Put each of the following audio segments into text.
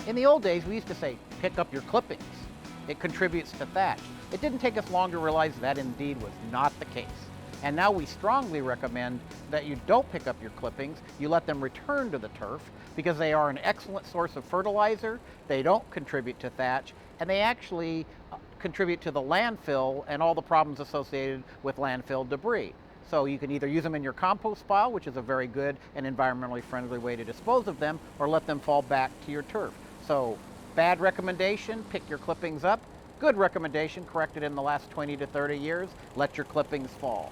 In the old days, we used to say, pick up your clippings. It contributes to thatch. It didn't take us long to realize that indeed was not the case. And now we strongly recommend that you don't pick up your clippings, you let them return to the turf because they are an excellent source of fertilizer, they don't contribute to thatch, and they actually contribute to the landfill and all the problems associated with landfill debris. So you can either use them in your compost pile, which is a very good and environmentally friendly way to dispose of them, or let them fall back to your turf. So bad recommendation, pick your clippings up. Good recommendation, corrected in the last 20 to 30 years, let your clippings fall.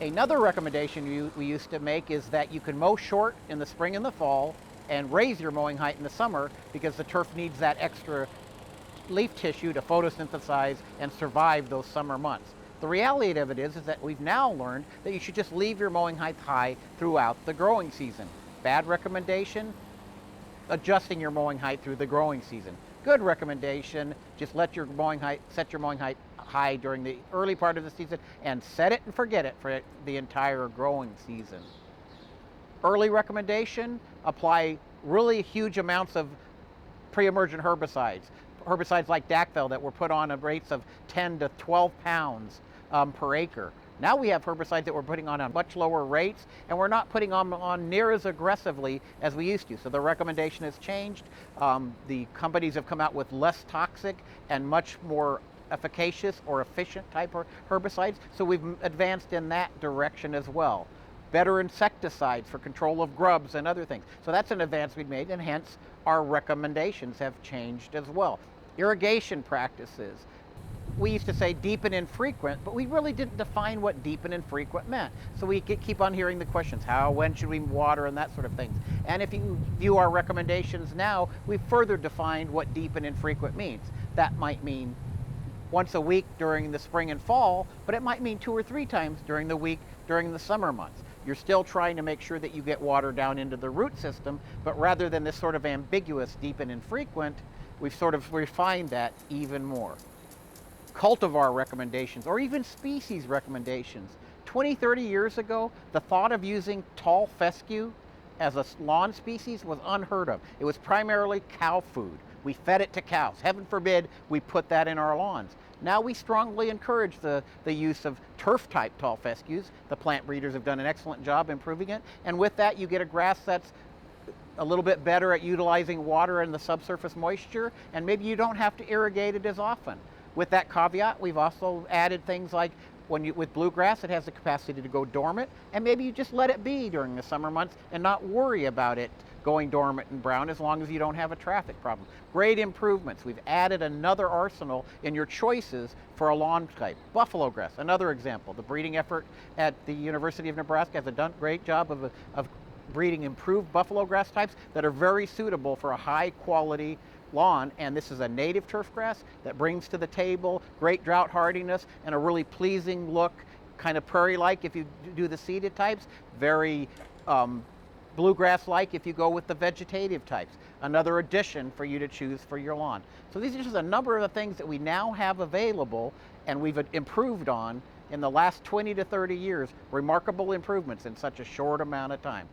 Another recommendation we used to make is that you can mow short in the spring and the fall and raise your mowing height in the summer because the turf needs that extra leaf tissue to photosynthesize and survive those summer months. The reality of it is that we've now learned that you should just leave your mowing height high throughout the growing season. Bad recommendation, adjusting your mowing height through the growing season. Good recommendation, just let your mowing height, set your mowing height high during the early part of the season and set it and forget it for the entire growing season. Early recommendation, apply really huge amounts of pre-emergent herbicides. Herbicides like Dactyl that were put on at rates of 10 to 12 pounds per acre. Now we have herbicides that we're putting on at much lower rates, and we're not putting them on near as aggressively as we used to. So the recommendation has changed. The companies have come out with less toxic and much more efficacious or efficient type of herbicides. So we've advanced in that direction as well. Better insecticides for control of grubs and other things. So that's an advance we've made, and hence our recommendations have changed as well. Irrigation practices. We used to say deep and infrequent, but we really didn't define what deep and infrequent meant. So we keep on hearing the questions, when should we water, and that sort of thing. And if you view our recommendations now, we've further defined what deep and infrequent means. That might mean once a week during the spring and fall, but it might mean 2 or 3 times during the week during the summer months. You're still trying to make sure that you get water down into the root system, but rather than this sort of ambiguous deep and infrequent, we've sort of refined that even more. Cultivar recommendations, or even species recommendations. 20, 30 years ago, the thought of using tall fescue as a lawn species was unheard of. It was primarily cow food. We fed it to cows. Heaven forbid we put that in our lawns. Now we strongly encourage the use of turf-type tall fescues. The plant breeders have done an excellent job improving it. And with that, you get a grass that's a little bit better at utilizing water and the subsurface moisture, and maybe you don't have to irrigate it as often. With that caveat, we've also added things like with bluegrass, it has the capacity to go dormant, and maybe you just let it be during the summer months and not worry about it going dormant and brown as long as you don't have a traffic problem. Great improvements. We've added another arsenal in your choices for a lawn type. Buffalo grass, another example. The breeding effort at the University of Nebraska has done a great job of breeding improved buffalo grass types that are very suitable for a high quality lawn, and this is a native turf grass that brings to the table great drought hardiness and a really pleasing look, kind of prairie-like if you do the seeded types, very bluegrass-like if you go with the vegetative types. Another addition for you to choose for your lawn. So these are just a number of the things that we now have available and we've improved on in the last 20 to 30 years, remarkable improvements in such a short amount of time.